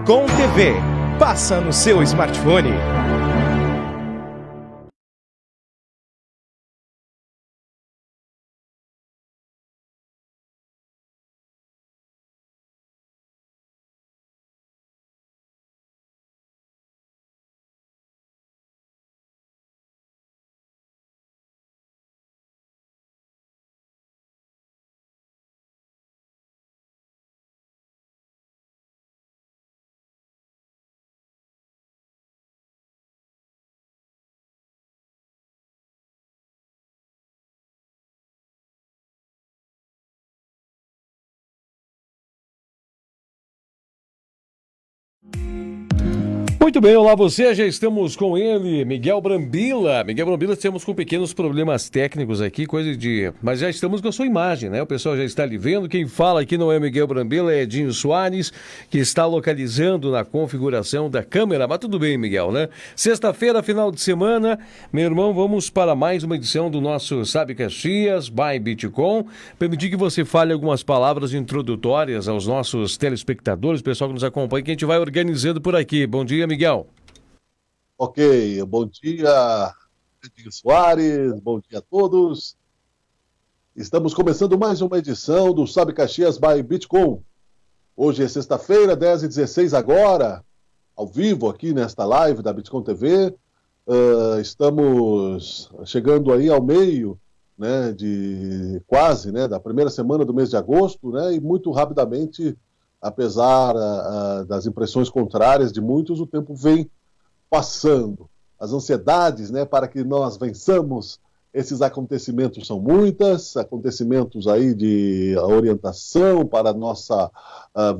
Bitcom TV. Passa no seu smartphone. Muito bem, olá você, já estamos com ele, Miguel Brambila. Miguel Brambila, estamos com pequenos problemas técnicos aqui, mas já estamos com a sua imagem, né? O pessoal já está lhe vendo. Quem fala aqui não é Miguel Brambila, é Edinho Soares, que está localizando na configuração da câmera. Mas tudo bem, Miguel, né? Sexta-feira, final de semana, meu irmão, vamos para mais uma edição do nosso Sabe Caxias, by Bitcom. Permitir que você fale algumas palavras introdutórias aos nossos telespectadores, pessoal que nos acompanha, que a gente vai organizando por aqui. Bom dia, Miguel. Ok, bom dia, Edinho Soares, bom dia a todos. Estamos começando mais uma edição do Sabe Caxias by Bitcom. Hoje é sexta-feira, 10h16 agora, ao vivo aqui nesta live da Bitcom TV. Estamos chegando aí ao meio, né, da primeira semana do mês de agosto, né, e muito rapidamente, apesar das impressões contrárias de muitos, o tempo vem passando. As ansiedades, né, para que nós vençamos esses acontecimentos são muitas, acontecimentos aí de orientação para a nossa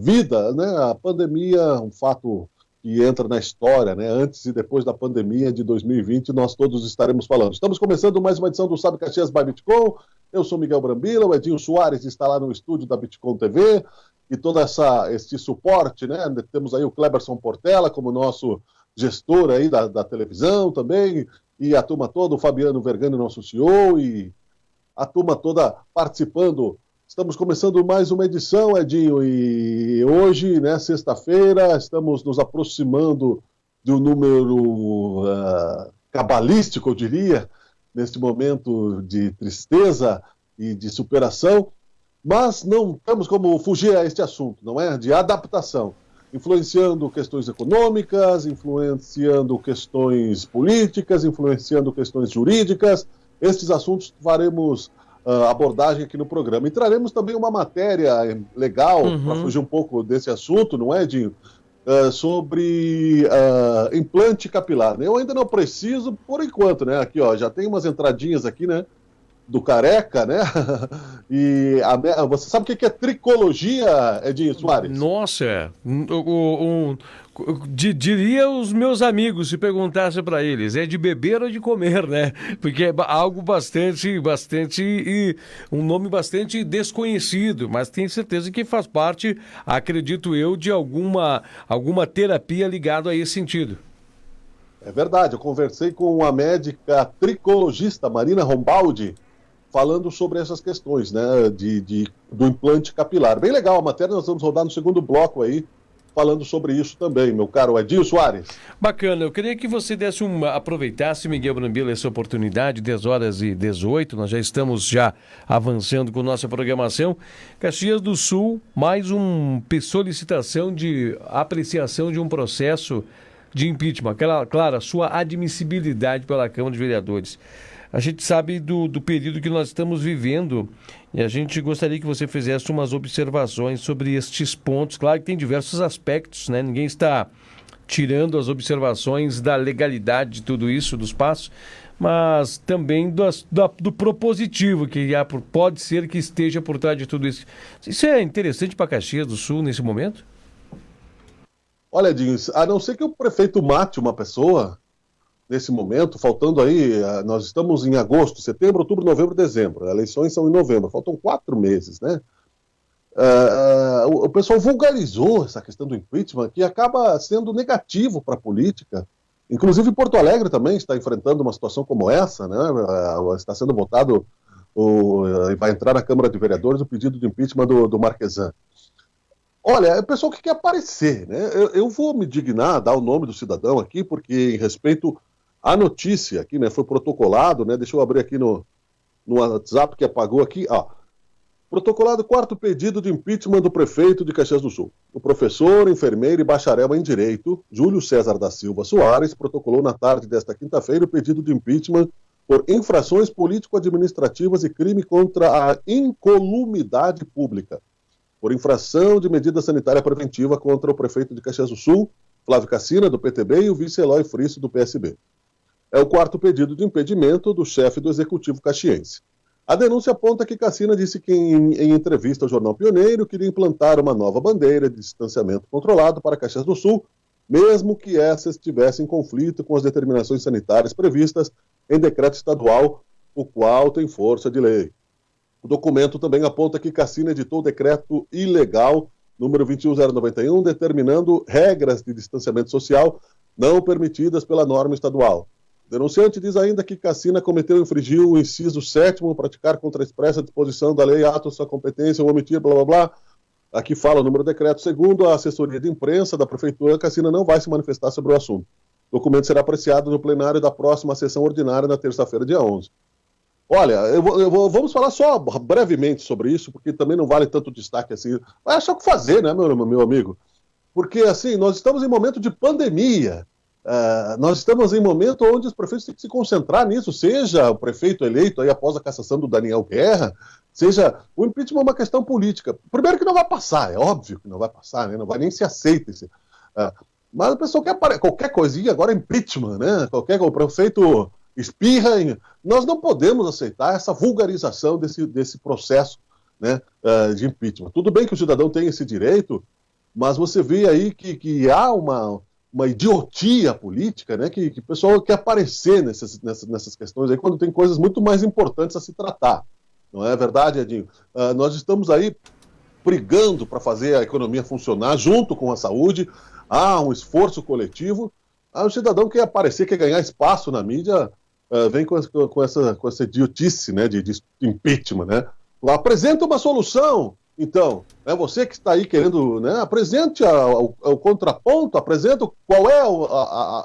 vida, né, a pandemia, um fato que entra na história, né, antes e depois da pandemia de 2020, nós todos estaremos falando. Estamos começando mais uma edição do Sabe Caxias by Bitcom. Eu sou Miguel Brambila, o Edinho Soares está lá no estúdio da Bitcom TV, e todo esse suporte, né, temos aí o Cleberson Portela como nosso gestor aí da televisão também, e a turma toda, o Fabiano Vergani, nosso CEO, e a turma toda participando. Estamos começando mais uma edição, Edinho, e hoje, né, sexta-feira, estamos nos aproximando de um número cabalístico, eu diria, neste momento de tristeza e de superação, mas não temos como fugir a este assunto, não é? De adaptação. Influenciando questões econômicas, influenciando questões políticas, influenciando questões jurídicas. Estes assuntos faremos abordagem aqui no programa. E traremos também uma matéria legal, para fugir um pouco desse assunto, não é, Edinho? Sobre implante capilar. Eu ainda não preciso, por enquanto, né? Aqui, ó, já tem umas entradinhas aqui, né? Do careca, né? E você sabe o que é tricologia, Edinho Soares? Nossa, diria os meus amigos se perguntasse para eles, é de beber ou de comer, né? Porque é algo bastante e um nome bastante desconhecido, mas tenho certeza que faz parte, acredito eu, de alguma terapia ligada a esse sentido. É verdade, eu conversei com a médica tricologista Marina Rombaldi, falando sobre essas questões, né, do implante capilar. Bem legal a matéria, nós vamos rodar no segundo bloco aí, falando sobre isso também, meu caro Edinho Soares. Bacana, eu queria que você aproveitasse, Miguel Brambila, essa oportunidade, 10h18, nós já estamos avançando com nossa programação. Caxias do Sul, mais uma solicitação de apreciação de um processo de impeachment. Claro, a sua admissibilidade pela Câmara de Vereadores. A gente sabe do período que nós estamos vivendo e a gente gostaria que você fizesse umas observações sobre estes pontos. Claro que tem diversos aspectos, né? Ninguém está tirando as observações da legalidade de tudo isso, dos passos, mas também do propositivo, que pode ser que esteja por trás de tudo isso. Isso é interessante para Caxias do Sul nesse momento? Olha, Edinho, a não ser que o prefeito mate uma pessoa... Nesse momento, faltando aí, nós estamos em agosto, setembro, outubro, novembro, dezembro. As eleições são em novembro, faltam 4 meses, né? O pessoal vulgarizou essa questão do impeachment, que acaba sendo negativo para a política. Inclusive, Porto Alegre também está enfrentando uma situação como essa, né? Está sendo votado, vai entrar na Câmara de Vereadores o pedido de impeachment do Marquesan. Olha, é o pessoal que quer aparecer, né? Eu vou me dignar, dar o nome do cidadão aqui, porque em respeito à notícia aqui, né, foi protocolado, né? Deixa eu abrir aqui no WhatsApp que apagou aqui, ó. Protocolado quarto pedido de impeachment do prefeito de Caxias do Sul. O professor, enfermeiro e bacharel em Direito, Júlio César da Silva Soares, protocolou na tarde desta quinta-feira o pedido de impeachment por infrações político-administrativas e crime contra a incolumidade pública, por infração de medida sanitária preventiva contra o prefeito de Caxias do Sul, Flávio Cassina, do PTB, e o vice Eloy Frisso, do PSB. É o quarto pedido de impedimento do chefe do Executivo caxiense. A denúncia aponta que Cassina disse que, em entrevista ao jornal Pioneiro, queria implantar uma nova bandeira de distanciamento controlado para Caxias do Sul, mesmo que essa estivesse em conflito com as determinações sanitárias previstas em decreto estadual, o qual tem força de lei. O documento também aponta que Cassina editou o decreto ilegal número 21091, determinando regras de distanciamento social não permitidas pela norma estadual. O denunciante diz ainda que Cassina cometeu e infringiu o inciso 7º, praticar contra a expressa disposição da lei, ato sua competência ou omitir, blá blá blá. Aqui fala o número do decreto. Segundo a assessoria de imprensa da Prefeitura, Cassina não vai se manifestar sobre o assunto. O documento será apreciado no plenário da próxima sessão ordinária na terça-feira, dia 11. Olha, vamos falar só brevemente sobre isso, porque também não vale tanto destaque assim. Vai achar o que fazer, né, meu amigo? Porque, assim, nós estamos em momento de pandemia. Nós estamos em momento onde os prefeitos têm que se concentrar nisso, seja o prefeito eleito aí após a cassação do Daniel Guerra, seja o impeachment é uma questão política. Primeiro que não vai passar, é óbvio que não vai passar, né? Não vai nem ser aceito. Mas o pessoal quer qualquer coisinha, agora é impeachment, né? O prefeito espirra. Nós não podemos aceitar essa vulgarização desse processo, né, de impeachment. Tudo bem que o cidadão tem esse direito, mas você vê aí que há uma idiotia política, né, que o pessoal quer aparecer nessas questões aí, quando tem coisas muito mais importantes a se tratar. Não é verdade, Edinho? Nós estamos aí brigando para fazer a economia funcionar junto com a saúde, há um esforço coletivo, o cidadão quer aparecer, quer ganhar espaço na mídia, vem com essa idiotice, né, de impeachment, né? Apresenta uma solução. Então, é você que está aí querendo, né, apresente o contraponto, apresenta qual é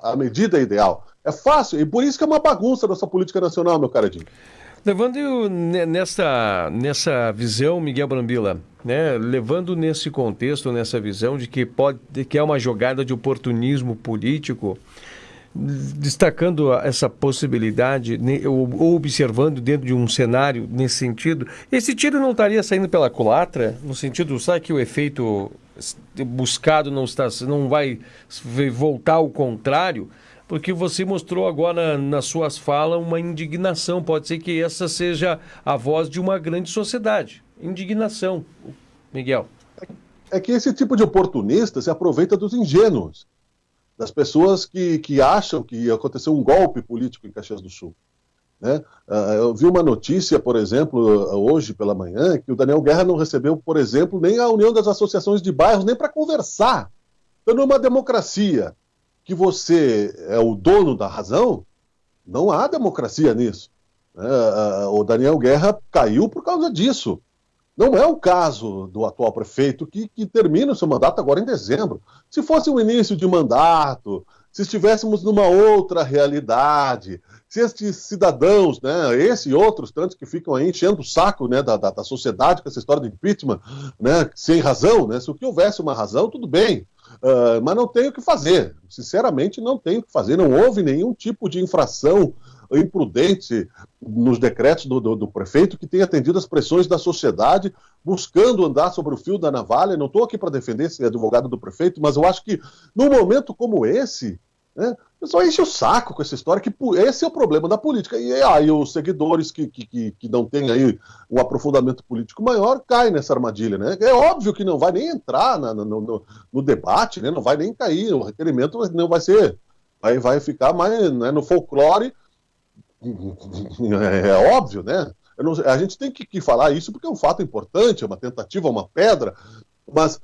a medida ideal. É fácil, e por isso que é uma bagunça nossa política nacional, meu caradinho. Levando nessa visão, Miguel Brambila, né, levando nesse contexto, nessa visão de que é uma jogada de oportunismo político, destacando essa possibilidade, ou observando dentro de um cenário nesse sentido, esse tiro não estaria saindo pela culatra, no sentido, sabe que o efeito buscado não vai voltar ao contrário, porque você mostrou agora nas suas falas uma indignação, pode ser que essa seja a voz de uma grande sociedade, indignação, Miguel. É que esse tipo de oportunista se aproveita dos ingênuos, das pessoas que acham que aconteceu um golpe político em Caxias do Sul, né? Eu vi uma notícia, por exemplo, hoje pela manhã, que o Daniel Guerra não recebeu, por exemplo, nem a União das Associações de Bairros, nem para conversar. Então, numa democracia que você é o dono da razão, não há democracia nisso. O Daniel Guerra caiu por causa disso. Não é o caso do atual prefeito que termina o seu mandato agora em dezembro. Se fosse o início de mandato, se estivéssemos numa outra realidade, se estes cidadãos, né, esse e outros tantos que ficam aí enchendo o saco, né, da sociedade com essa história do impeachment, né, sem razão, né, se o que houvesse uma razão, tudo bem, mas não tem o que fazer. Sinceramente, não tem o que fazer. Não houve nenhum tipo de infração imprudente nos decretos do prefeito que tenha atendido as pressões da sociedade, buscando andar sobre o fio da navalha. Não estou aqui para defender esse advogado do prefeito, mas eu acho que num momento como esse, né, o pessoal enche o saco com essa história, que esse é o problema da política. E aí os seguidores que não têm aí um aprofundamento político maior caem nessa armadilha, né? É óbvio que não vai nem entrar no debate, né? Não vai nem cair, o requerimento não vai ser, vai ficar mais, né, no folclore. É óbvio, né? A gente tem que falar isso porque é um fato importante, é uma tentativa, uma pedra, mas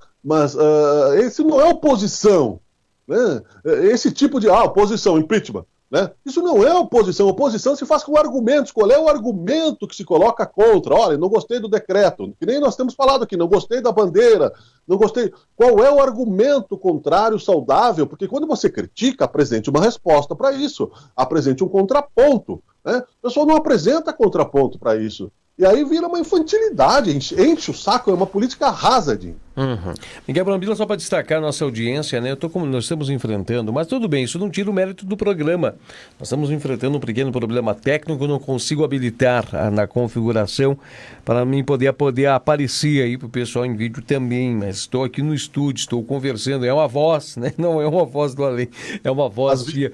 esse não é oposição, né? Esse tipo de oposição, impeachment. Né? Isso não é oposição. Oposição se faz com argumentos. Qual é o argumento que se coloca contra? Olha, não gostei do decreto, que nem nós temos falado aqui, não gostei da bandeira, não gostei. Qual é o argumento contrário saudável? Porque quando você critica, apresente uma resposta para isso, apresente um contraponto. Né? O pessoal não apresenta contraponto para isso. E aí vira uma infantilidade, enche o saco, é uma política rasa, Edinho. Uhum. Miguel Brambila, só para destacar a nossa audiência, né? Nós estamos enfrentando, mas tudo bem, isso não tira o mérito do programa. Nós estamos enfrentando um pequeno problema técnico, não consigo habilitar na configuração para mim poder aparecer aí para o pessoal em vídeo também, mas estou aqui no estúdio, estou conversando, é uma voz, né? Não é uma voz do além, é uma voz de...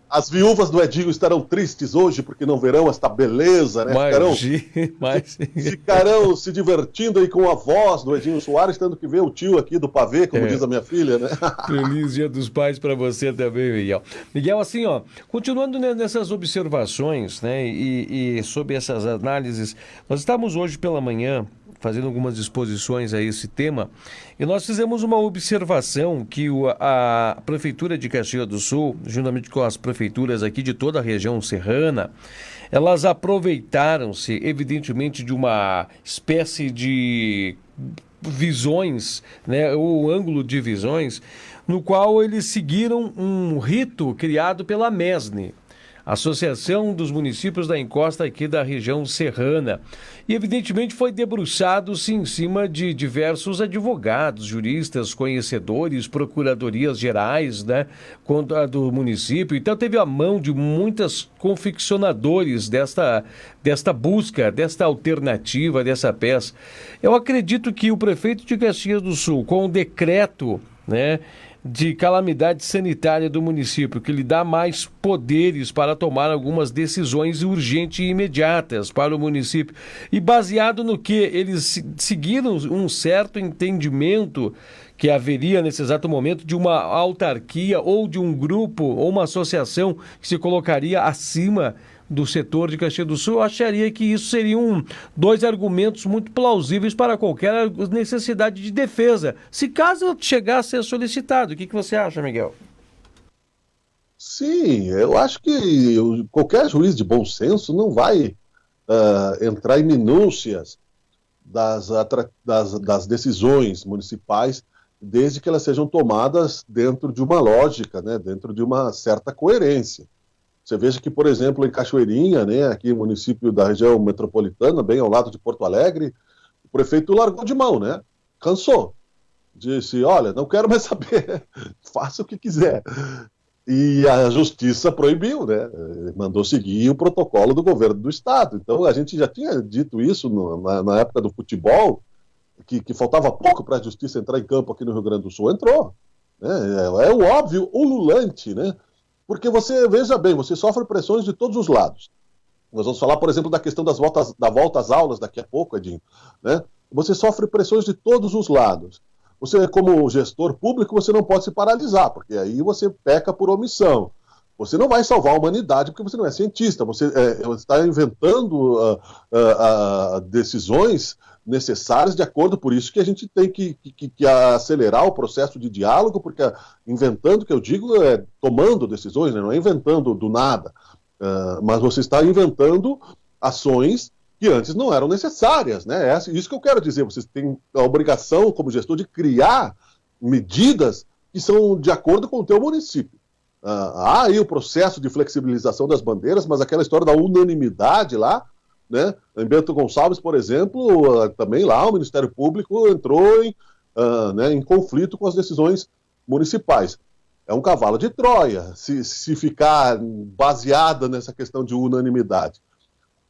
As viúvas do Edinho estarão tristes hoje porque não verão esta beleza, né? Ficarão se divertindo aí com a voz do Edinho Soares, tendo que ver o tio aqui do pavê, como diz a minha filha, né? Feliz Dia dos Pais para você também, Miguel. Miguel, assim, ó, continuando nessas observações, né, e sobre essas análises, nós estamos hoje pela manhã fazendo algumas exposições a esse tema, e nós fizemos uma observação que a Prefeitura de Caxias do Sul, juntamente com as prefeituras aqui de toda a região serrana, elas aproveitaram-se, evidentemente, de uma espécie de visões, né, ou ângulo de visões, no qual eles seguiram um rito criado pela MESNE, Associação dos Municípios da Encosta aqui da região serrana. E evidentemente foi debruçado-se em cima de diversos advogados, juristas, conhecedores, procuradorias gerais, né, do município. Então teve a mão de muitos confeccionadores desta busca, desta alternativa, dessa peça. Eu acredito que o prefeito de Caxias do Sul, com o decreto, né, de calamidade sanitária do município, que lhe dá mais poderes para tomar algumas decisões urgentes e imediatas para o município. E baseado no que eles seguiram um certo entendimento que haveria nesse exato momento de uma autarquia ou de um grupo ou uma associação que se colocaria acima do setor de Caxias do Sul, eu acharia que isso seriam dois argumentos muito plausíveis para qualquer necessidade de defesa, se caso chegasse a ser solicitado. O que você acha, Miguel? Sim, eu acho que qualquer juiz de bom senso não vai entrar em minúcias das decisões municipais, desde que elas sejam tomadas dentro de uma lógica, né, dentro de uma certa coerência. Você veja que, por exemplo, em Cachoeirinha, né, aqui no município da região metropolitana, bem ao lado de Porto Alegre, o prefeito largou de mão, né? Cansou. Disse, olha, não quero mais saber, faça o que quiser. E a justiça proibiu, né? Mandou seguir o protocolo do governo do estado. Então, a gente já tinha dito isso na época do futebol, que faltava pouco para a justiça entrar em campo aqui no Rio Grande do Sul. Entrou. Né? É o óbvio ululante, né? Porque você, veja bem, você sofre pressões de todos os lados. Nós vamos falar, por exemplo, da questão da volta às aulas daqui a pouco, Edinho. Né? Você sofre pressões de todos os lados. Você, como gestor público, você não pode se paralisar, porque aí você peca por omissão. Você não vai salvar a humanidade porque você não é cientista. Você está inventando decisões necessárias de acordo, por isso que a gente tem que acelerar o processo de diálogo, porque inventando, que eu digo, é tomando decisões, né? Não é inventando do nada, mas você está inventando ações que antes não eram necessárias, né? É isso que eu quero dizer, você tem a obrigação, como gestor, de criar medidas que são de acordo com o teu município. Há aí o processo de flexibilização das bandeiras, mas aquela história da unanimidade lá, né? Em Bento Gonçalves, por exemplo, também lá o Ministério Público entrou em conflito com as decisões municipais. É um cavalo de Troia, se ficar baseada nessa questão de unanimidade.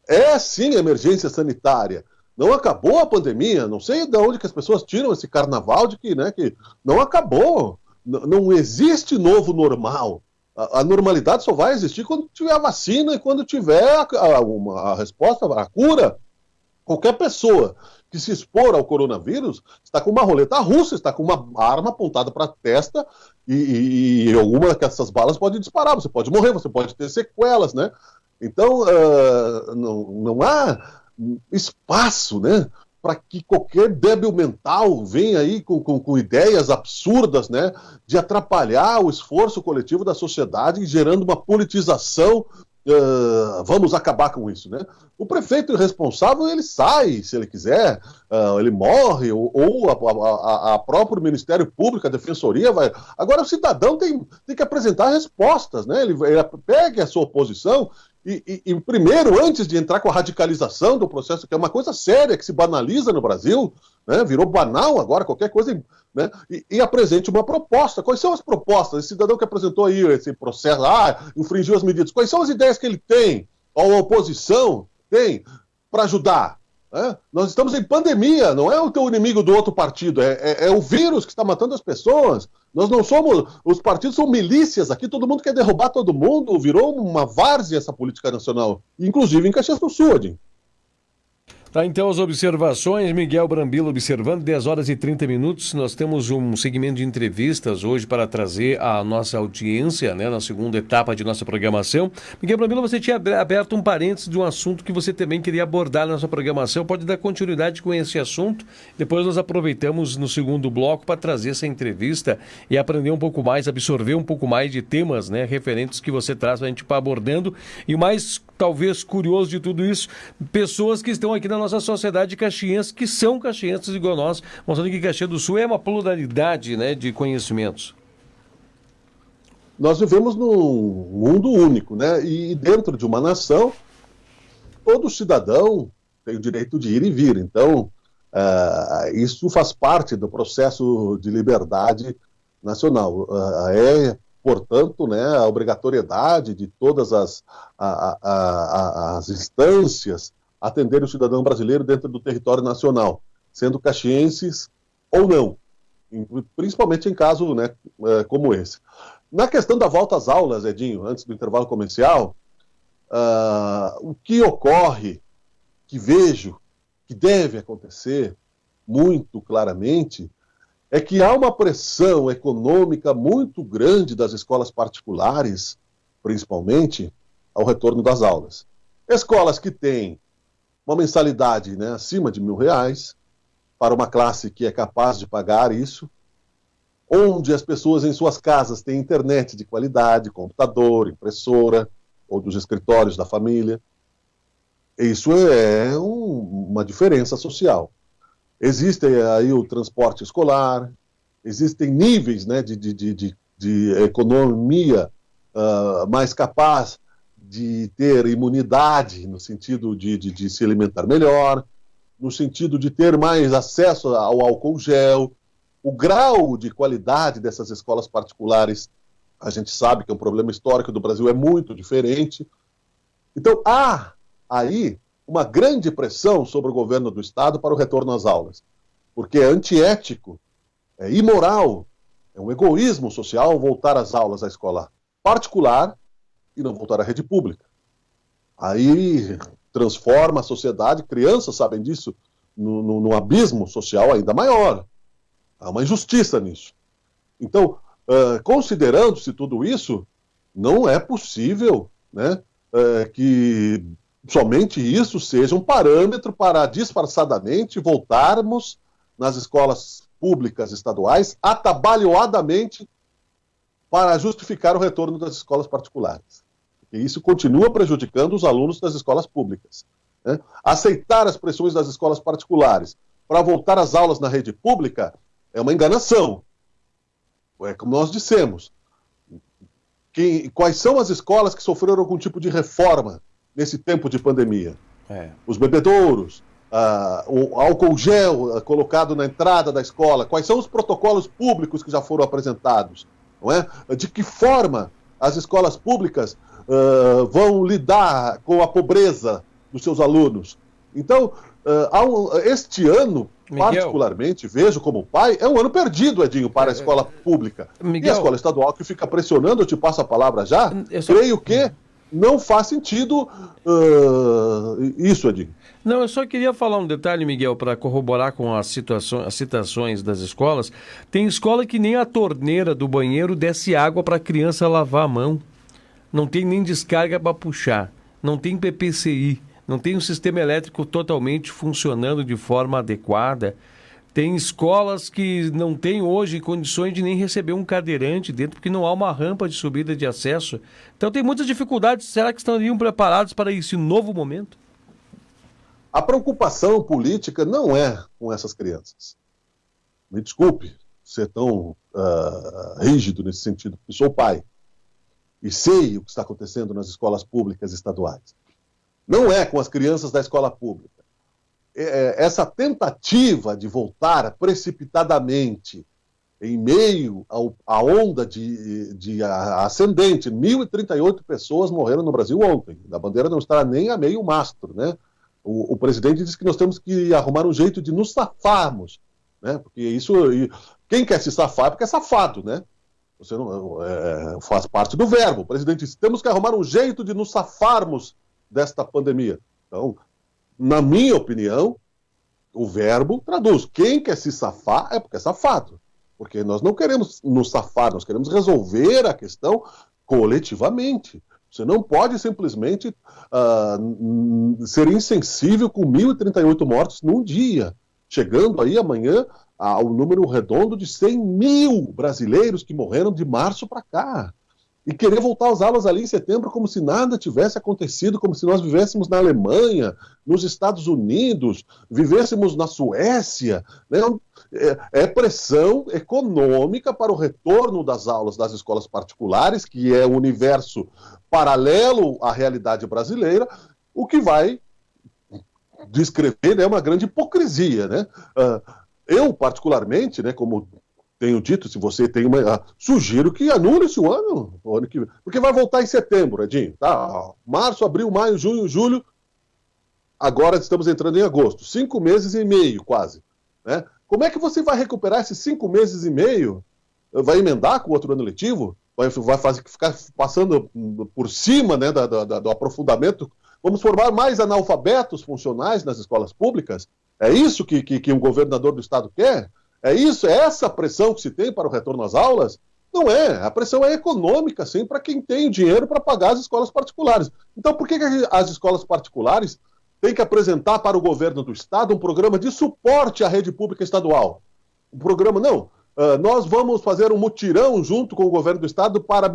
É sim emergência sanitária. Não acabou a pandemia, não sei de onde que as pessoas tiram esse carnaval de que não acabou. Não existe novo normal. A normalidade só vai existir quando tiver a vacina e quando tiver a resposta, a cura. Qualquer pessoa que se expor ao coronavírus está com uma roleta russa, está com uma arma apontada para a testa e alguma dessas balas pode disparar. Você pode morrer, você pode ter sequelas, né? Então, não há espaço, né, para que qualquer débil mental venha aí com ideias absurdas, né, de atrapalhar o esforço coletivo da sociedade, gerando uma politização. Vamos acabar com isso, né? O prefeito irresponsável, ele sai, se ele quiser, ele morre, ou a próprio Ministério Público, a Defensoria vai... Agora o cidadão tem que apresentar respostas, né? Ele pega a sua oposição e primeiro, antes de entrar com a radicalização do processo, que é uma coisa séria, que se banaliza no Brasil, né? Virou banal agora, qualquer coisa, né? E apresente uma proposta. Quais são as propostas? Esse cidadão que apresentou aí esse processo, infringiu as medidas, quais são as ideias que ele tem, ou a oposição tem, para ajudar? Nós estamos em pandemia, não é o teu inimigo do outro partido, é o vírus que está matando as pessoas. Nós não somos, os partidos são milícias aqui, todo mundo quer derrubar todo mundo, virou uma várzea essa política nacional, inclusive em Caxias do Sul, Adin. Tá, então as observações, Miguel Brambila observando, 10 horas e 30 minutos, nós temos um segmento de entrevistas hoje para trazer a nossa audiência, né, na segunda etapa de nossa programação. Miguel Brambila, você tinha aberto um parênteses de um assunto que você também queria abordar na nossa programação, pode dar continuidade com esse assunto, depois nós aproveitamos no segundo bloco para trazer essa entrevista e aprender um pouco mais, absorver um pouco mais de temas, né, referentes que você traz para a gente para abordando, e o mais talvez curioso de tudo isso, pessoas que estão aqui na nossa sociedade caxiense, que são caxienses igual nós, mostrando que Caxias do Sul é uma pluralidade, né, de conhecimentos. Nós vivemos num mundo único, né? E dentro de uma nação, todo cidadão tem o direito de ir e vir. Então, isso faz parte do processo de liberdade nacional. Portanto, né, a obrigatoriedade de todas as instâncias atenderem o cidadão brasileiro dentro do território nacional, sendo caxienses ou não, principalmente em caso, né, como esse. Na questão da volta às aulas, Edinho, antes do intervalo comercial, o que ocorre, que vejo, que deve acontecer muito claramente, é que há uma pressão econômica muito grande das escolas particulares, principalmente, ao retorno das aulas. Escolas que têm uma mensalidade, né, acima de R$1.000, para uma classe que é capaz de pagar isso, onde as pessoas em suas casas têm internet de qualidade, computador, impressora, ou dos escritórios da família. Isso é uma diferença social. Existe aí o transporte escolar, existem níveis, né, de economia mais capaz de ter imunidade, no sentido de se alimentar melhor, no sentido de ter mais acesso ao álcool gel. O grau de qualidade dessas escolas particulares, a gente sabe que é um problema histórico do Brasil, é muito diferente. Então, há aí uma grande pressão sobre o governo do Estado para o retorno às aulas, porque é antiético, é imoral, é um egoísmo social voltar às aulas à escola particular e não voltar à rede pública. Aí transforma a sociedade, crianças sabem disso, num abismo social ainda maior. Há uma injustiça nisso. Então, considerando-se tudo isso, não é possível, né, que somente isso seja um parâmetro para disfarçadamente voltarmos nas escolas públicas estaduais atabalhoadamente para justificar o retorno das escolas particulares. E isso continua prejudicando os alunos das escolas públicas, né? Aceitar as pressões das escolas particulares para voltar às aulas na rede pública é uma enganação. É como nós dissemos. Quais são as escolas que sofreram algum tipo de reforma nesse tempo de pandemia? Os bebedouros, o álcool gel colocado na entrada da escola, quais são os protocolos públicos que já foram apresentados? Não é? De que forma as escolas públicas vão lidar com a pobreza dos seus alunos? Então, este ano, Miguel, particularmente, vejo como pai, é um ano perdido, Edinho, para a escola pública. Miguel, e a escola estadual que fica pressionando, eu te passo a palavra já, creio que não faz sentido isso, Edinho. Não, eu só queria falar um detalhe, Miguel, para corroborar com as citações das escolas. Tem escola que nem a torneira do banheiro desce água para a criança lavar a mão. Não tem nem descarga para puxar. Não tem PPCI. não tem um sistema elétrico totalmente funcionando de forma adequada. Tem escolas que não têm hoje condições de nem receber um cadeirante dentro, porque não há uma rampa de subida de acesso. Então tem muitas dificuldades. Será que estariam preparados para esse novo momento? A preocupação política não é com essas crianças. Me desculpe ser tão rígido nesse sentido, porque sou pai e sei o que está acontecendo nas escolas públicas estaduais. Não é com as crianças da escola pública. Essa tentativa de voltar precipitadamente em meio à onda de ascendente, 1.038 pessoas morreram no Brasil ontem. A bandeira não está nem a meio mastro, né? O presidente disse que nós temos que arrumar um jeito de nos safarmos, né? Porque isso, quem quer se safar é porque é safado, né? Você não faz parte do verbo. O presidente disse: temos que arrumar um jeito de nos safarmos desta pandemia. Então, na minha opinião, o verbo traduz. Quem quer se safar é porque é safado. Porque nós não queremos nos safar, nós queremos resolver a questão coletivamente. Você não pode simplesmente ser insensível com 1.038 mortos num dia, chegando aí amanhã ao número redondo de 100 mil brasileiros que morreram de março para cá. E querer voltar às aulas ali em setembro como se nada tivesse acontecido, como se nós vivêssemos na Alemanha, nos Estados Unidos, vivêssemos na Suécia, né? É pressão econômica para o retorno das aulas das escolas particulares, que é um universo paralelo à realidade brasileira, o que vai descrever, né, uma grande hipocrisia, né? Eu, particularmente, né, como tenho dito, se você tem sugiro que anule-se o ano que vem. Porque vai voltar em setembro, Edinho. Tá? Março, abril, maio, junho, julho. Agora estamos entrando em agosto. 5 meses e meio, quase. Né? Como é que você vai recuperar esses 5 meses e meio? Vai emendar com o outro ano letivo? Vai ficar passando por cima, né, do aprofundamento? Vamos formar mais analfabetos funcionais nas escolas públicas? É isso que um governador do estado quer? É isso? É essa a pressão que se tem para o retorno às aulas? Não é. A pressão é econômica, sim, para quem tem dinheiro para pagar as escolas particulares. Então, por que as escolas particulares têm que apresentar para o governo do estado um programa de suporte à rede pública estadual? Um programa, não. Nós vamos fazer um mutirão junto com o governo do estado para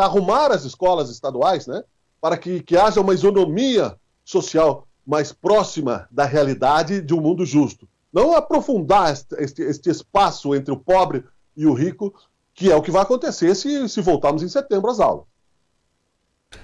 arrumar as escolas estaduais, né? Para que haja uma isonomia social mais próxima da realidade de um mundo justo. Não aprofundar este espaço entre o pobre e o rico, que é o que vai acontecer se voltarmos em setembro às aulas.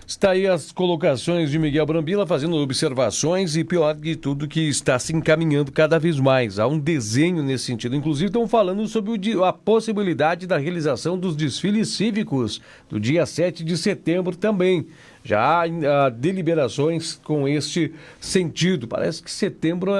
Está aí as colocações de Miguel Brambila fazendo observações e, pior de tudo, que está se encaminhando cada vez mais. Há um desenho nesse sentido. Inclusive, estão falando sobre a possibilidade da realização dos desfiles cívicos do dia 7 de setembro também. Já há deliberações com este sentido. Parece que setembro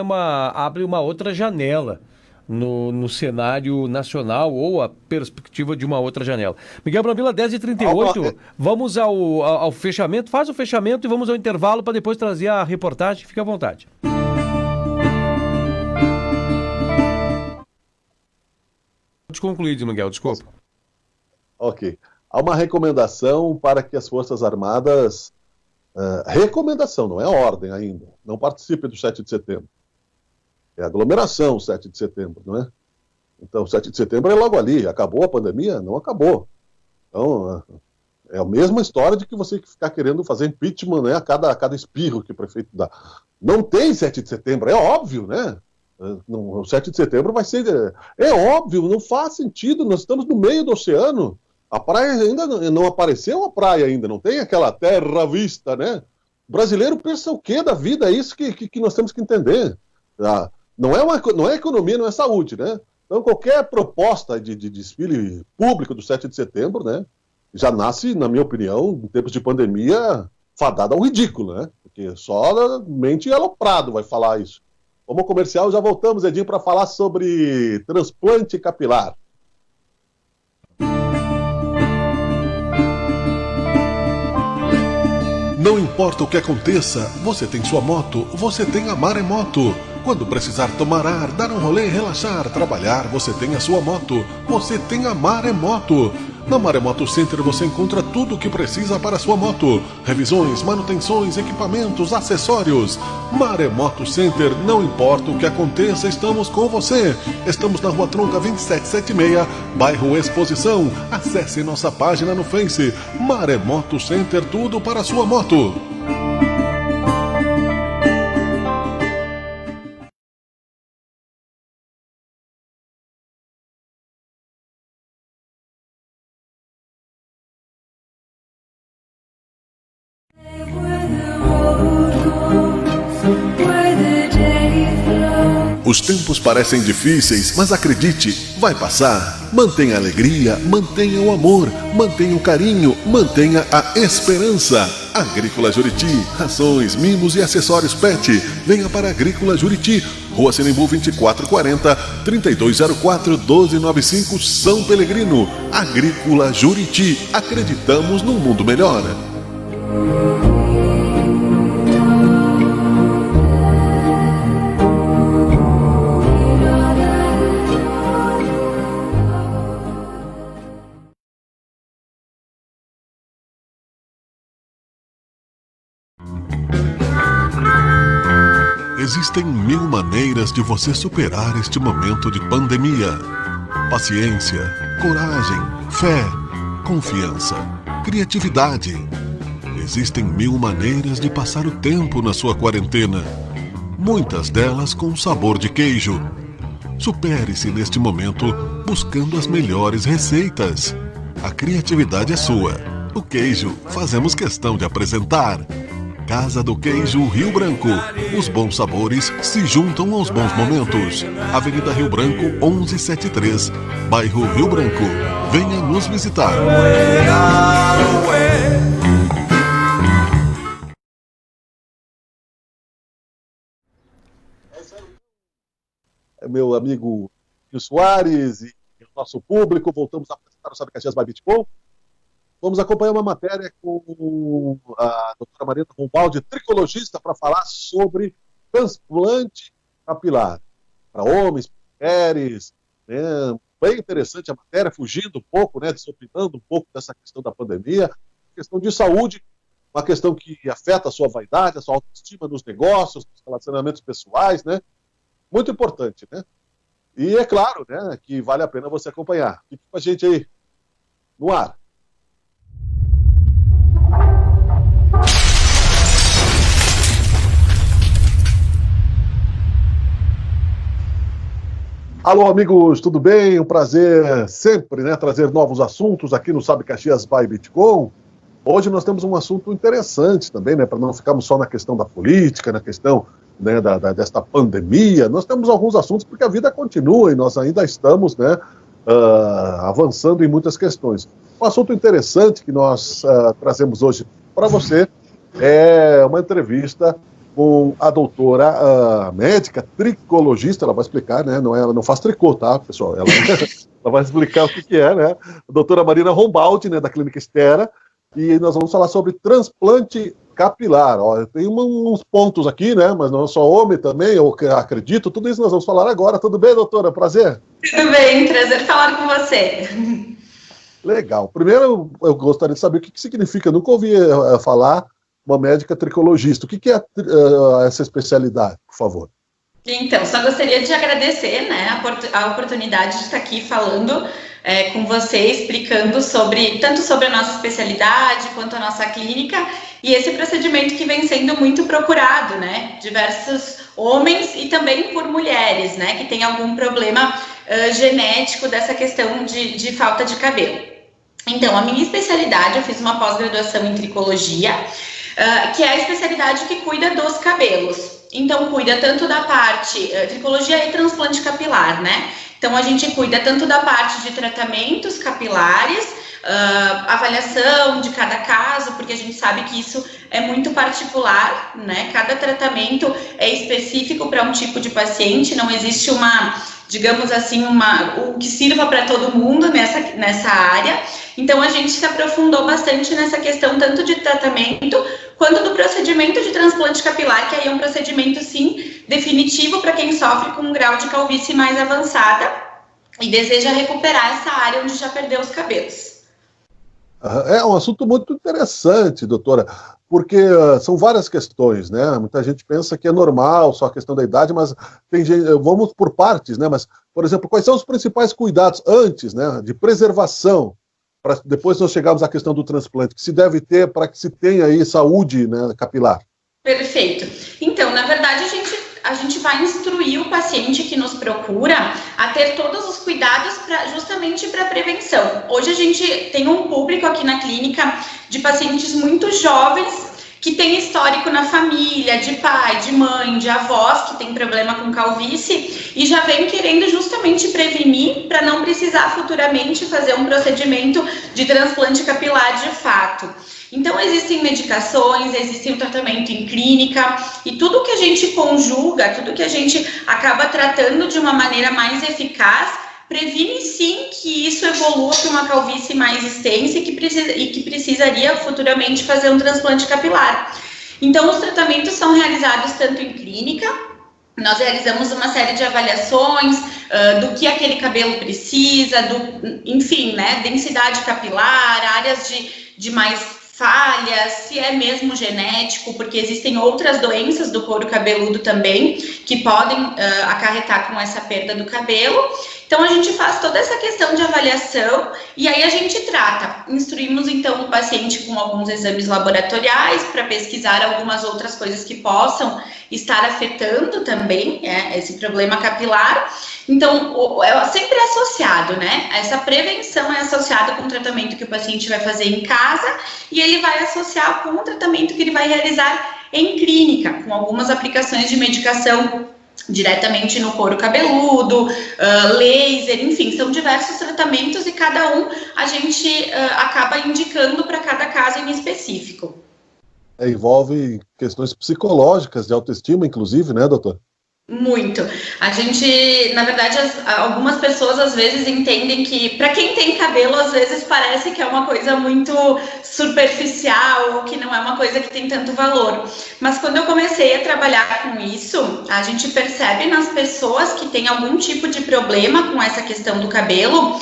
abre uma outra janela no cenário nacional ou a perspectiva de uma outra janela. Miguel Brambila, 10h38, vamos ao fechamento. Faz o fechamento e vamos ao intervalo para depois trazer a reportagem. Fique à vontade. Pode concluir, Miguel, desculpa. Ok. Há uma recomendação para que as Forças Armadas, recomendação, não é ordem ainda, não participem do 7 de setembro. É aglomeração, 7 de setembro, não é? Então, 7 de setembro é logo ali. Acabou a pandemia? Não acabou. Então, é a mesma história de que você ficar querendo fazer impeachment, né, a cada espirro que o prefeito dá. Não tem 7 de setembro, é óbvio, né? O 7 de setembro vai ser... É óbvio, não faz sentido. Nós estamos no meio do oceano. A praia ainda não apareceu, a praia ainda não tem aquela terra à vista, né? O brasileiro pensa o quê da vida? É isso que nós temos que entender. Não é economia, não é saúde, né? Então, qualquer proposta de desfile público do 7 de setembro, né, já nasce, na minha opinião, em tempos de pandemia, fadada ao ridículo, né? Porque só mente aloprado vai falar isso. Vamos ao comercial, já voltamos, Edinho, para falar sobre transplante capilar. Não importa o que aconteça, você tem sua moto, você tem a Maremoto. Quando precisar tomar ar, dar um rolê, relaxar, trabalhar, você tem a sua moto, você tem a Maremoto. Na Maremoto Center você encontra tudo o que precisa para a sua moto. Revisões, manutenções, equipamentos, acessórios. Maremoto Center, não importa o que aconteça, estamos com você. Estamos na Rua Tronca 2776, bairro Exposição. Acesse nossa página no Face. Maremoto Center, tudo para a sua moto. Os tempos parecem difíceis, mas acredite, vai passar. Mantenha a alegria, mantenha o amor, mantenha o carinho, mantenha a esperança. Agrícola Juriti, rações, mimos e acessórios pet. Venha para a Agrícola Juriti, Rua Sinimbu 2440, 3204-1295, São Pelegrino. Agrícola Juriti, acreditamos num mundo melhor. Existem 1000 maneiras de você superar este momento de pandemia. Paciência, coragem, fé, confiança, criatividade. Existem 1000 maneiras de passar o tempo na sua quarentena. Muitas delas com sabor de queijo. Supere-se neste momento buscando as melhores receitas. A criatividade é sua. O queijo fazemos questão de apresentar. Casa do Queijo Rio Branco. Os bons sabores se juntam aos bons momentos. Avenida Rio Branco 1173, bairro Rio Branco. Venha nos visitar. Meu amigo Rio Soares e o nosso público, voltamos a apresentar o Sabe Caxias by Bitcoin. Vamos acompanhar uma matéria com a doutora Marina Rombaldi, tricologista, para falar sobre transplante capilar para homens, mulheres. Né? Bem interessante a matéria, fugindo um pouco, né, desopinando um pouco dessa questão da pandemia, questão de saúde, uma questão que afeta a sua vaidade, a sua autoestima nos negócios, nos relacionamentos pessoais, né? Muito importante, né? E é claro, né, que vale a pena você acompanhar. Fique com a gente aí, no ar. Alô, amigos, tudo bem? Um prazer sempre, né, trazer novos assuntos aqui no Sabe Caxias by Bitcoin. Hoje nós temos um assunto interessante também, né, para não ficarmos só na questão da política, na questão, né, desta pandemia. Nós temos alguns assuntos porque a vida continua e nós ainda estamos, né, avançando em muitas questões. Um assunto interessante que nós trazemos hoje para você é uma entrevista com a doutora médica, tricologista. Ela vai explicar, né? Ela não faz tricô, tá, pessoal? Ela vai explicar o que é, né? A doutora Marina Rombaldi, né, da Clínica Estera, e nós vamos falar sobre transplante capilar. Ó, tem uns pontos aqui, né? Mas não é só homem também, eu acredito. Tudo isso nós vamos falar agora. Tudo bem, doutora? Prazer? Tudo bem, prazer falar com você. Legal. Primeiro, eu gostaria de saber o que significa. Eu nunca ouvi falar uma médica tricologista. O que é essa especialidade, por favor? Então, só gostaria de agradecer, né, a oportunidade de estar aqui falando com você, explicando tanto sobre a nossa especialidade, quanto a nossa clínica, e esse procedimento que vem sendo muito procurado, né, diversos homens e também por mulheres, né, que tem algum problema genético dessa questão de falta de cabelo. Então, a minha especialidade, eu fiz uma pós-graduação em tricologia, que é a especialidade que cuida dos cabelos. Então, cuida tanto da parte, tricologia e transplante capilar, né? Então, a gente cuida tanto da parte de tratamentos capilares, avaliação de cada caso, porque a gente sabe que isso é muito particular, né? Cada tratamento é específico para um tipo de paciente, não existe digamos assim, o que sirva para todo mundo nessa área. Então, a gente se aprofundou bastante nessa questão tanto de tratamento quanto do procedimento de transplante capilar, que aí é um procedimento, sim, definitivo para quem sofre com um grau de calvície mais avançada e deseja recuperar essa área onde já perdeu os cabelos. É um assunto muito interessante, doutora, porque são várias questões, né? Muita gente pensa que é normal, só a questão da idade, mas tem gente, vamos por partes, né? Mas, por exemplo, quais são os principais cuidados antes, né, de preservação, para depois nós chegarmos à questão do transplante, que se deve ter para que se tenha aí saúde, né, capilar? Perfeito. Então, na verdade, a gente vai instruir o paciente que nos procura a ter todos os cuidados justamente para prevenção. Hoje a gente tem um público aqui na clínica de pacientes muito jovens que tem histórico na família, de pai, de mãe, de avós que tem problema com calvície e já vem querendo justamente prevenir para não precisar futuramente fazer um procedimento de transplante capilar de fato. Então, existem medicações, existe o tratamento em clínica e tudo que a gente conjuga, tudo que a gente acaba tratando de uma maneira mais eficaz, previne sim que isso evolua para uma calvície mais extensa e que precisaria futuramente fazer um transplante capilar. Então, os tratamentos são realizados tanto em clínica, nós realizamos uma série de avaliações do que aquele cabelo precisa, enfim, né, densidade capilar, áreas de mais falhas, se é mesmo genético, porque existem outras doenças do couro cabeludo também que podem acarretar com essa perda do cabelo. Então a gente faz toda essa questão de avaliação e aí a gente trata. Instruímos então o paciente com alguns exames laboratoriais para pesquisar algumas outras coisas que possam estar afetando também esse problema capilar. Então, é sempre associado, né? Essa prevenção é associada com o tratamento que o paciente vai fazer em casa e ele vai associar com o tratamento que ele vai realizar em clínica, com algumas aplicações de medicação diretamente no couro cabeludo, laser, enfim, são diversos tratamentos e cada um a gente acaba indicando para cada caso em específico. Envolve questões psicológicas, de autoestima, inclusive, né, doutor? Muito. A gente, na verdade, algumas pessoas às vezes entendem que, para quem tem cabelo, às vezes parece que é uma coisa muito superficial, ou que não é uma coisa que tem tanto valor. Mas quando eu comecei a trabalhar com isso, a gente percebe nas pessoas que têm algum tipo de problema com essa questão do cabelo,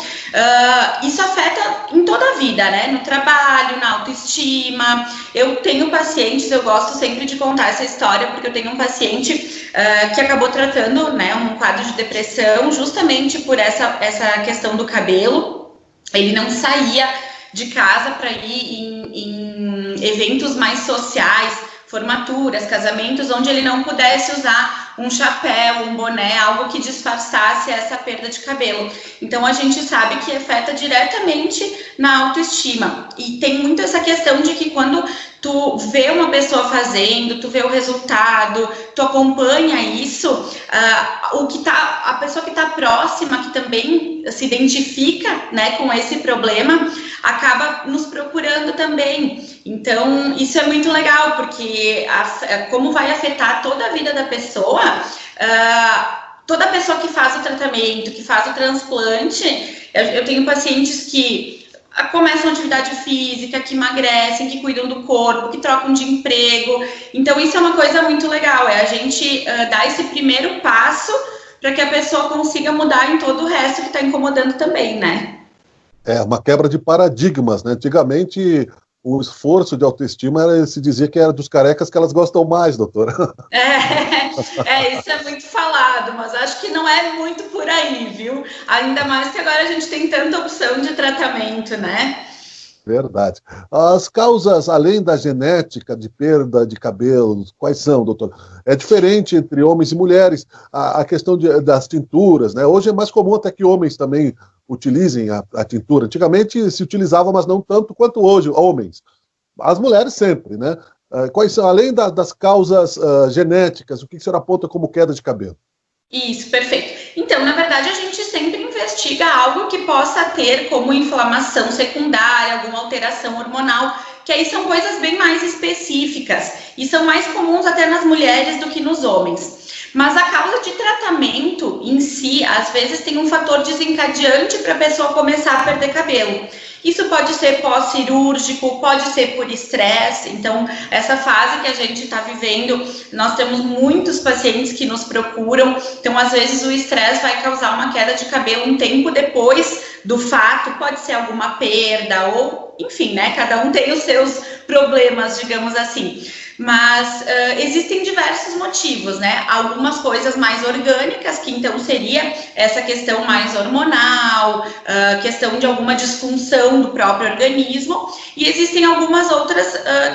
isso afeta em toda a vida, né? No trabalho, na autoestima. Eu tenho pacientes, eu gosto sempre de contar essa história, porque eu tenho um paciente que acabou tratando, né, um quadro de depressão justamente por essa questão do cabelo. Ele não saía de casa para ir em eventos mais sociais, formaturas, casamentos, onde ele não pudesse usar um chapéu, um boné, algo que disfarçasse essa perda de cabelo. Então a gente sabe que afeta diretamente na autoestima. E tem muito essa questão de que quando tu vê uma pessoa fazendo, tu vê o resultado, tu acompanha isso, a pessoa que está próxima, que também se identifica, né, com esse problema, acaba nos procurando também. Então, isso é muito legal, porque como vai afetar toda a vida da pessoa, toda pessoa que faz o tratamento, que faz o transplante, eu tenho pacientes que começam atividade física, que emagrecem, que cuidam do corpo, que trocam de emprego. Então, isso é uma coisa muito legal, é a gente dar esse primeiro passo para que a pessoa consiga mudar em todo o resto que está incomodando também, né? É uma quebra de paradigmas, né? Antigamente, o esforço de autoestima se dizia que era dos carecas que elas gostam mais, doutora. Isso é muito falado, mas acho que não é muito por aí, viu? Ainda mais que agora a gente tem tanta opção de tratamento, né? Verdade. As causas, além da genética de perda de cabelo, quais são, doutor? É diferente entre homens e mulheres, a questão das tinturas, né? Hoje é mais comum até que homens também utilizem a tintura. Antigamente se utilizava, mas não tanto quanto hoje, homens. As mulheres sempre, né? Quais são, além das causas genéticas, o que a senhora aponta como queda de cabelo? Isso, perfeito. Então, na verdade, a gente sempre investiga algo que possa ter como inflamação secundária, alguma alteração hormonal, que aí são coisas bem mais específicas e são mais comuns até nas mulheres do que nos homens. Mas a causa de tratamento em si, às vezes tem um fator desencadeante para a pessoa começar a perder cabelo. Isso pode ser pós-cirúrgico, pode ser por estresse. Então, essa fase que a gente está vivendo, nós temos muitos pacientes que nos procuram. Então, às vezes, o estresse vai causar uma queda de cabelo um tempo depois do fato, pode ser alguma perda ou, enfim, né? Cada um tem os seus problemas, digamos assim. Mas existem diversos motivos, né? Algumas coisas mais orgânicas, que então seria essa questão mais hormonal, questão de alguma disfunção do próprio organismo, e existem algumas outras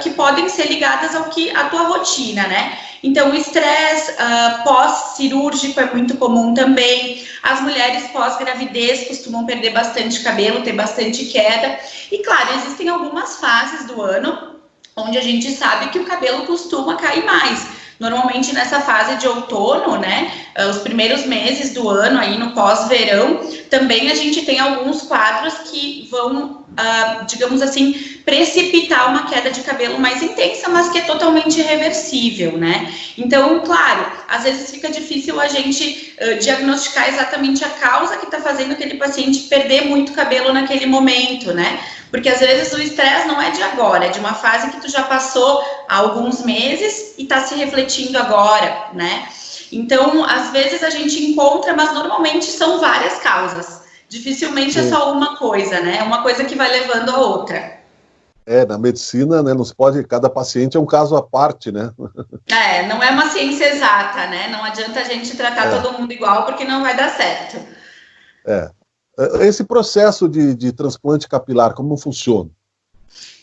que podem ser ligadas ao que a tua rotina, né? Então, o estresse pós-cirúrgico é muito comum também. As mulheres pós-gravidez costumam perder bastante cabelo, ter bastante queda. E, claro, existem algumas fases do ano onde a gente sabe que o cabelo costuma cair mais. Normalmente nessa fase de outono, né, os primeiros meses do ano, aí no pós-verão, também a gente tem alguns quadros que vão, digamos assim, precipitar uma queda de cabelo mais intensa, mas que é totalmente reversível, né? Então, claro, às vezes fica difícil a gente diagnosticar exatamente a causa que está fazendo aquele paciente perder muito cabelo naquele momento, né? Porque às vezes o estresse não é de agora, é de uma fase que tu já passou há alguns meses e está se refletindo agora, né? Então, às vezes a gente encontra, mas normalmente são várias causas. Dificilmente é só uma coisa, né? É uma coisa que vai levando a outra. Na medicina, né, não se pode, cada paciente é um caso à parte, né? Não é uma ciência exata, né? Não adianta a gente tratar todo mundo igual, porque não vai dar certo. Esse processo de transplante capilar, como funciona?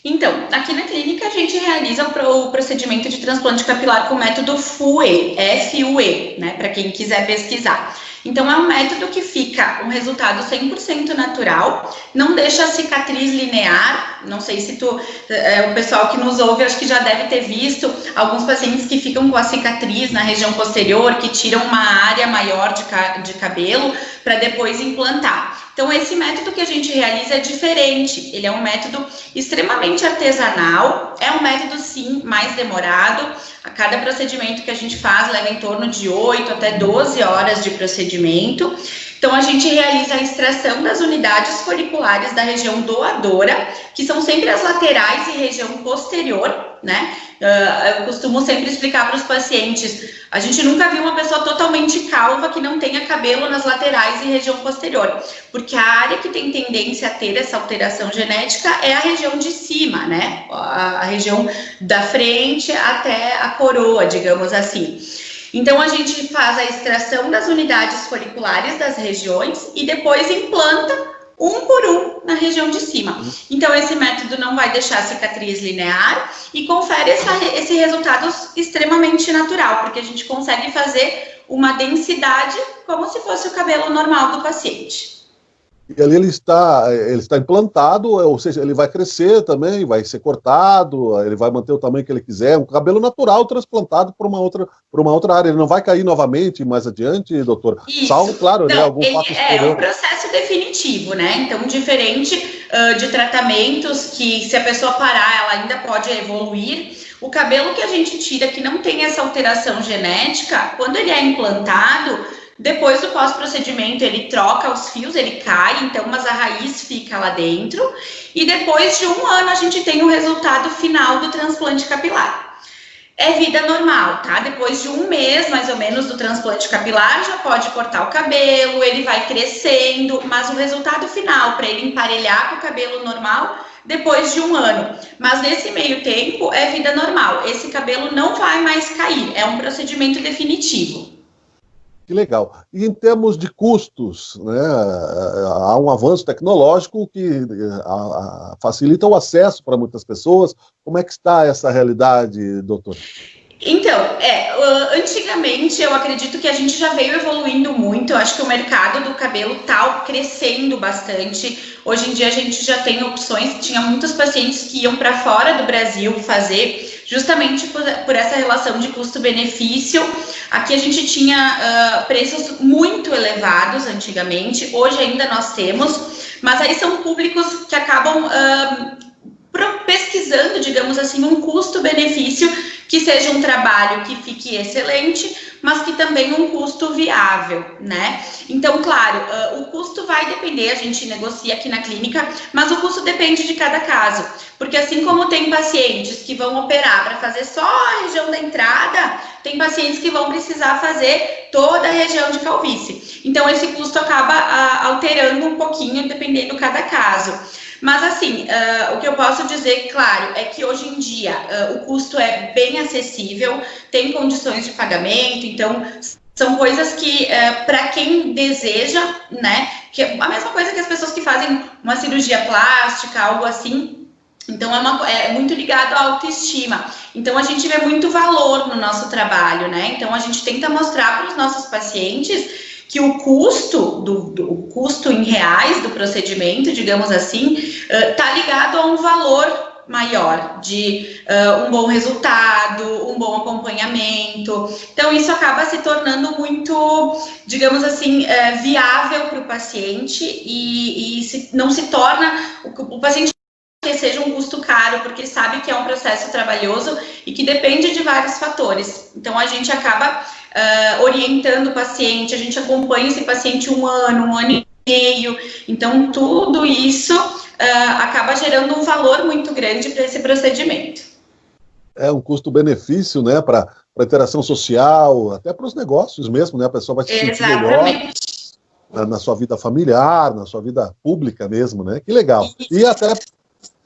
Então, aqui na clínica a gente realiza o procedimento de transplante capilar com o método FUE, F-U-E, né, para quem quiser pesquisar. Então, é um método que fica um resultado 100% natural, não deixa a cicatriz linear. Não sei se o pessoal que nos ouve, acho que já deve ter visto alguns pacientes que ficam com a cicatriz na região posterior, que tiram uma área maior de cabelo para depois implantar. Então, esse método que a gente realiza é diferente, ele é um método extremamente artesanal, é um método, sim, mais demorado. A cada procedimento que a gente faz leva em torno de 8 até 12 horas de procedimento. Então, a gente realiza a extração das unidades foliculares da região doadora, que são sempre as laterais e região posterior, né? Eu costumo sempre explicar para os pacientes, a gente nunca viu uma pessoa totalmente calva que não tenha cabelo nas laterais e região posterior, porque a área que tem tendência a ter essa alteração genética é a região de cima, né? A região da frente até a coroa, digamos assim. Então, a gente faz a extração das unidades foliculares das regiões e depois implanta um por um na região de cima. Então, esse método não vai deixar a cicatriz linear e confere esse resultado extremamente natural, porque a gente consegue fazer uma densidade como se fosse o cabelo normal do paciente. E ali ele está implantado, ou seja, ele vai crescer também, vai ser cortado, ele vai manter o tamanho que ele quiser, um cabelo natural transplantado para uma outra área. Ele não vai cair novamente mais adiante, doutor? Isso. Salvo, claro, né, algum fato exterior. É um processo definitivo, né? Então, diferente de tratamentos que, se a pessoa parar, ela ainda pode evoluir. O cabelo que a gente tira, que não tem essa alteração genética, quando ele é implantado, depois do pós-procedimento, ele troca os fios, ele cai, então, mas a raiz fica lá dentro. E depois de 1 ano, a gente tem o resultado final do transplante capilar. É vida normal, tá? Depois de 1 mês, mais ou menos, do transplante capilar, já pode cortar o cabelo, ele vai crescendo, mas o resultado final, para ele emparelhar com o cabelo normal, depois de 1 ano. Mas nesse meio tempo, é vida normal. Esse cabelo não vai mais cair, é um procedimento definitivo. Que legal. E em termos de custos, né, há um avanço tecnológico que facilita o acesso para muitas pessoas. Como é que está essa realidade, doutor? Então, antigamente eu acredito que a gente já veio evoluindo muito. Eu acho que o mercado do cabelo está crescendo bastante. Hoje em dia a gente já tem opções. Tinha muitos pacientes que iam para fora do Brasil fazer, justamente por essa relação de custo-benefício. Aqui a gente tinha preços muito elevados antigamente, hoje ainda nós temos, mas aí são públicos que acabam pesquisando, digamos assim, um custo-benefício que seja um trabalho que fique excelente, mas que também um custo viável, né? Então, claro, o custo vai depender, a gente negocia aqui na clínica, mas o custo depende de cada caso, porque assim como tem pacientes que vão operar para fazer só a região da entrada, tem pacientes que vão precisar fazer toda a região de calvície. Então, esse custo acaba alterando um pouquinho, dependendo de cada caso. Mas assim, o que eu posso dizer, claro, é que hoje em dia o custo é bem acessível, tem condições de pagamento, então são coisas que para quem deseja, né, que é a mesma coisa que as pessoas que fazem uma cirurgia plástica, algo assim, então é muito ligado à autoestima. Então a gente vê muito valor no nosso trabalho, né, então a gente tenta mostrar para os nossos pacientes que o custo, o custo em reais do procedimento, digamos assim, está ligado a um valor maior, de um bom resultado, um bom acompanhamento. Então, isso acaba se tornando muito, digamos assim, viável para o paciente e não se torna o paciente que seja um custo caro, porque sabe que é um processo trabalhoso e que depende de vários fatores. Então, a gente acaba orientando o paciente, a gente acompanha esse paciente um ano e meio, então tudo isso acaba gerando um valor muito grande para esse procedimento. É um custo-benefício, né, para a interação social, até para os negócios mesmo, né, a pessoa vai se sentir melhor na sua vida familiar, na sua vida pública mesmo, né, que legal. E até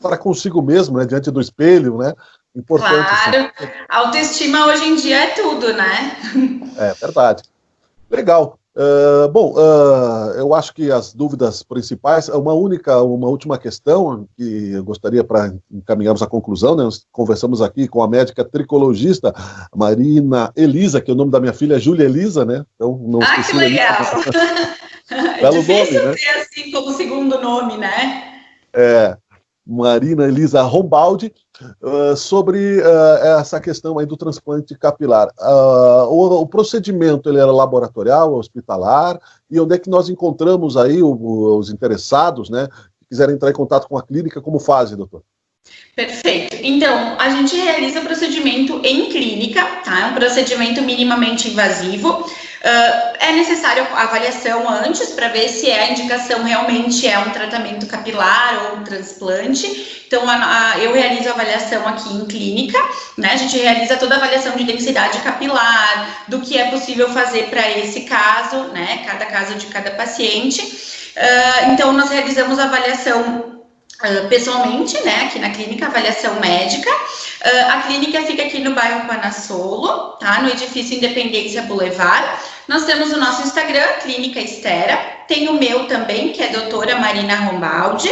para consigo mesmo, né, diante do espelho, né, importante. Claro, autoestima hoje em dia é tudo, né? É verdade. Legal. Eu acho que as dúvidas principais, uma última questão que eu gostaria para encaminharmos à conclusão, né? Nós conversamos aqui com a médica tricologista Marina Elisa, que o nome da minha filha é Júlia Elisa, né? Então, não esqueci. Que legal! Belo é difícil nome, né? ter assim como segundo nome, né? Marina Elisa Rombaldi, sobre essa questão aí do transplante capilar. O procedimento, ele era laboratorial, hospitalar, e onde é que nós encontramos aí os interessados, né, que quiserem entrar em contato com a clínica, como fazem, doutor? Perfeito. Então, a gente realiza o procedimento em clínica, tá? É um procedimento minimamente invasivo. É necessário a avaliação antes para ver se a indicação realmente é um tratamento capilar ou um transplante. Então, eu realizo a avaliação aqui em clínica, né? A gente realiza toda a avaliação de densidade capilar, do que é possível fazer para esse caso, né? Cada caso de cada paciente. Então, nós realizamos a avaliação pessoalmente, né, aqui na clínica, avaliação médica. A clínica fica aqui no bairro Panassolo, tá, no edifício Independência Boulevard. Nós temos o nosso Instagram, Clínica Estera, tem o meu também, que é doutora Marina Rombaldi.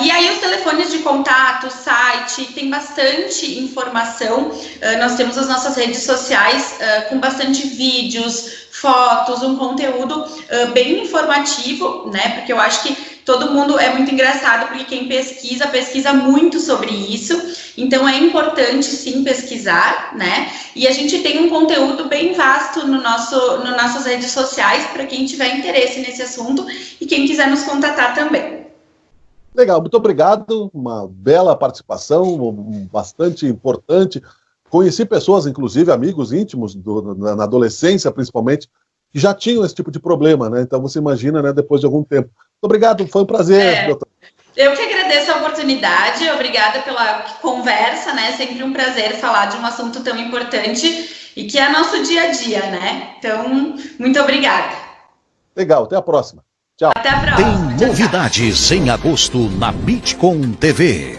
E aí os telefones de contato, site, tem bastante informação. Nós temos as nossas redes sociais com bastante vídeos, fotos, um conteúdo bem informativo, né, porque eu acho que todo mundo é muito engraçado, porque quem pesquisa muito sobre isso, então é importante sim pesquisar, né? E a gente tem um conteúdo bem vasto no nossas redes sociais para quem tiver interesse nesse assunto e quem quiser nos contatar também. Legal, muito obrigado, uma bela participação, bastante importante. Conheci pessoas, inclusive amigos íntimos, na adolescência principalmente, que já tinham esse tipo de problema, né? Então você imagina, né, depois de algum tempo. Muito obrigado, foi um prazer, doutor. Eu que agradeço a oportunidade, obrigada pela conversa, né? Sempre um prazer falar de um assunto tão importante e que é nosso dia a dia, né? Então, muito obrigada. Legal, até a próxima. Tchau. Até a próxima. Tem novidades em agosto na Bitcom TV.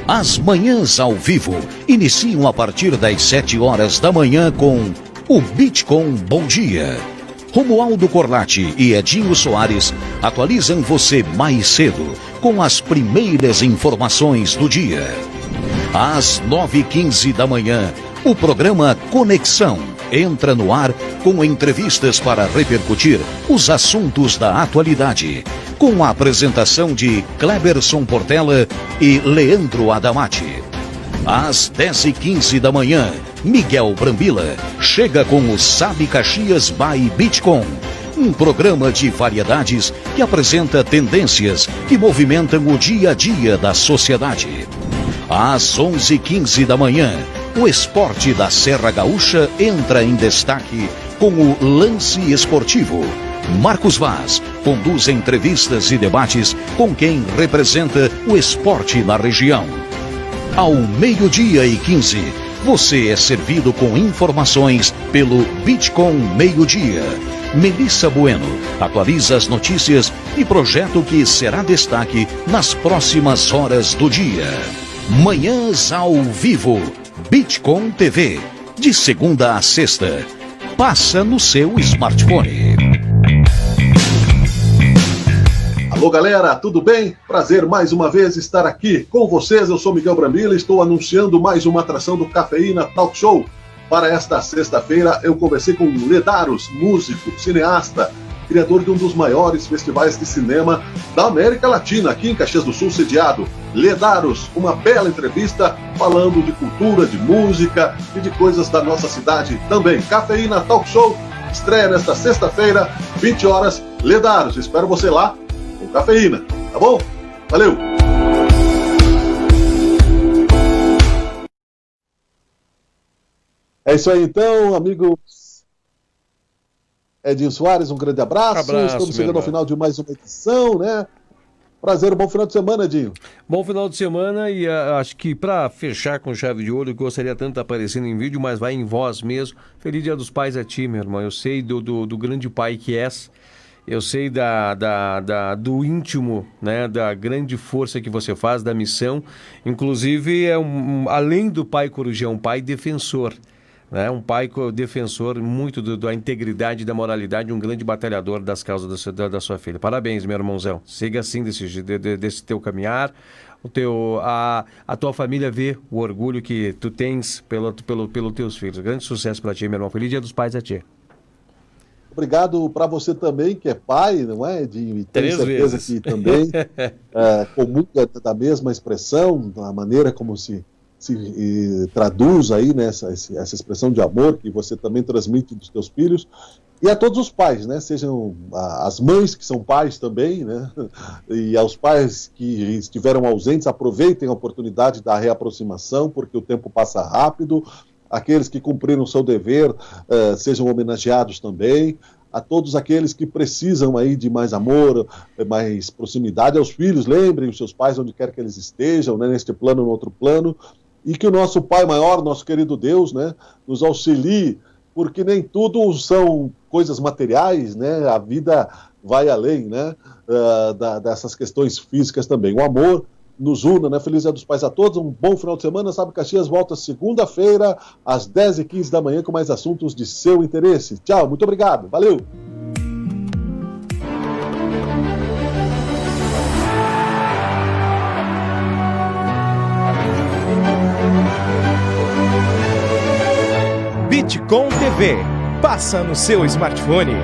As manhãs ao vivo iniciam a partir das 7 horas da manhã com o Bitcom Bom Dia. Romualdo Corlatti e Edinho Soares atualizam você mais cedo com as primeiras informações do dia. Às 9h15 da manhã, o programa Conexão entra no ar com entrevistas para repercutir os assuntos da atualidade, com a apresentação de Cleberson Portela e Leandro Adamati. Às 10h15 da manhã, Miguel Brambila chega com o Sabe Caxias by Bitcom, um programa de variedades que apresenta tendências que movimentam o dia a dia da sociedade. Às 11h15 da manhã, o esporte da Serra Gaúcha entra em destaque com o Lance Esportivo. Marcos Vaz conduz entrevistas e debates com quem representa o esporte na região. Ao 12:15, você é servido com informações pelo Bitcom Meio-Dia. Melissa Bueno atualiza as notícias e projeto que será destaque nas próximas horas do dia. Manhãs ao vivo, Bitcom TV, de segunda a sexta. Passa no seu smartphone. Alô galera, tudo bem? Prazer mais uma vez estar aqui com vocês. Eu sou Miguel Brambila e estou anunciando mais uma atração do Cafeína Talk Show. Para esta sexta-feira eu conversei com Ledaros, músico, cineasta, criador de um dos maiores festivais de cinema da América Latina, aqui em Caxias do Sul, sediado. Ledaros, uma bela entrevista falando de cultura, de música e de coisas da nossa cidade também. Cafeína Talk Show, estreia nesta sexta-feira, 20 horas. Ledaros, espero você lá com Cafeína, tá bom? Valeu! É isso aí então, amigos. Edinho Soares, um grande abraço. Estamos chegando ao final de mais uma edição, né? Prazer, um bom final de semana, Edinho. Bom final de semana e acho que para fechar com chave de ouro, gostaria tanto de aparecer em vídeo, mas vai em voz mesmo. Feliz Dia dos Pais a ti, meu irmão. Eu sei do grande pai que és. Eu sei do íntimo, né, da grande força que você faz, da missão. Inclusive, além do pai coruja, é um pai defensor. Né? Um pai defensor muito da integridade e da moralidade, um grande batalhador das causas da sua filha. Parabéns, meu irmãozão. Siga assim desse teu caminhar. A tua família vê o orgulho que tu tens pelos teus filhos. Grande sucesso para ti, meu irmão. Feliz Dia dos Pais a ti. Obrigado para você também, que é pai, não é? E tenho certeza que também comunga da mesma expressão, da maneira como se traduz aí, né, essa expressão de amor que você também transmite dos teus filhos. E a todos os pais, né? Sejam as mães que são pais também, né? E aos pais que estiveram ausentes, aproveitem a oportunidade da reaproximação, porque o tempo passa rápido. Aqueles que cumpriram o seu dever sejam homenageados também. A todos aqueles que precisam aí de mais amor, mais proximidade aos filhos, lembrem os seus pais onde quer que eles estejam, né, neste plano ou no outro plano, e que o nosso Pai Maior, nosso querido Deus, né, nos auxilie, porque nem tudo são coisas materiais, né, a vida vai além, né, dessas questões físicas também. O amor nos una, né? Feliz Dia dos Pais a todos, um bom final de semana. Sabe, Caxias volta segunda-feira, às 10h15 da manhã, com mais assuntos de seu interesse. Tchau, muito obrigado, valeu! Bitcom TV. Passa no seu smartphone.